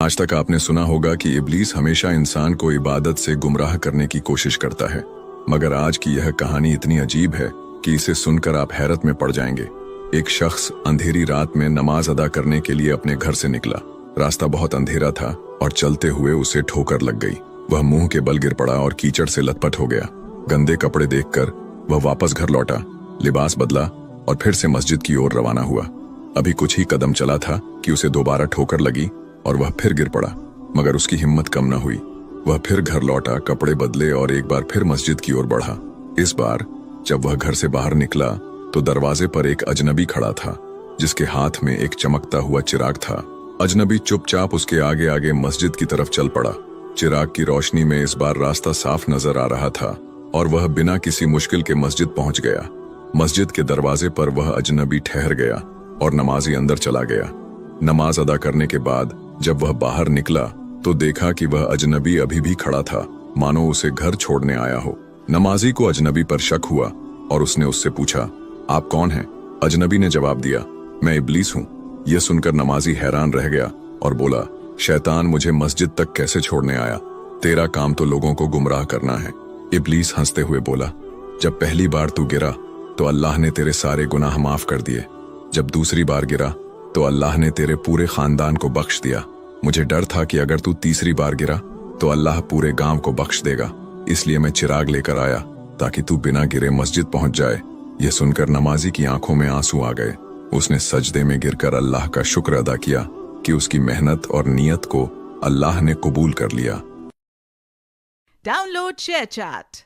आज तक आपने सुना होगा कि इब्लीस हमेशा इंसान को इबादत से गुमराह करने की कोशिश करता है, मगर आज की यह कहानी इतनी अजीब है कि इसे सुनकर आप हैरत में पड़ जाएंगे। एक शख्स अंधेरी रात में नमाज अदा करने के लिए अपने घर से निकला। रास्ता बहुत अंधेरा था और चलते हुए उसे ठोकर लग गई। वह मुंह के बल गिर पड़ा और कीचड़ से लथपथ हो गया। गंदे कपड़े देखकर वह वापस घर लौटा, लिबास बदला और फिर से मस्जिद की ओर रवाना हुआ। अभी कुछ ही कदम चला था कि उसे दोबारा ठोकर लगी और वह फिर गिर पड़ा, मगर उसकी हिम्मत कम न हुई। वह फिर घर लौटा, कपड़े बदले और एक बार फिर मस्जिद की ओर बढ़ा। इस बार जब वह घर से बाहर निकला तो दरवाजे पर एक अजनबी खड़ा था, जिसके हाथ में एक चमकता हुआ चिराग था। अजनबी चुपचाप उसके आगे आगे मस्जिद की तरफ चल पड़ा। चिराग की रोशनी में इस बार रास्ता साफ नजर आ रहा था और वह बिना किसी मुश्किल के मस्जिद पहुंच गया। मस्जिद के दरवाजे पर वह अजनबी ठहर गया और नमाजी अंदर चला गया। नमाज अदा करने के बाद जब वह बाहर निकला तो देखा कि वह अजनबी अभी भी खड़ा था, मानो उसे घर छोड़ने आया हो। नमाजी को अजनबी पर शक हुआ और उसने उससे पूछा, आप कौन हैं? अजनबी ने जवाब दिया, मैं इब्लीस हूँ। यह सुनकर नमाजी हैरान रह गया और बोला, शैतान मुझे मस्जिद तक कैसे छोड़ने आया? तेरा काम तो लोगों को गुमराह करना है। इब्लीस हंसते हुए बोला, जब पहली बार तू गिरा तो अल्लाह ने तेरे सारे गुनाह माफ कर दिए। जब दूसरी बार गिरा तो अल्लाह ने तेरे पूरे खानदान को बख्श दिया। मुझे डर था कि अगर तू तीसरी बार गिरा तो अल्लाह पूरे गांव को बख्श देगा, इसलिए मैं चिराग लेकर आया ताकि तू बिना गिरे मस्जिद पहुंच जाए। यह सुनकर नमाजी की आंखों में आंसू आ गए। उसने सजदे में गिरकर अल्लाह का शुक्र अदा किया कि उसकी मेहनत और नियत को अल्लाह ने कबूल कर लिया। Download ShareChat.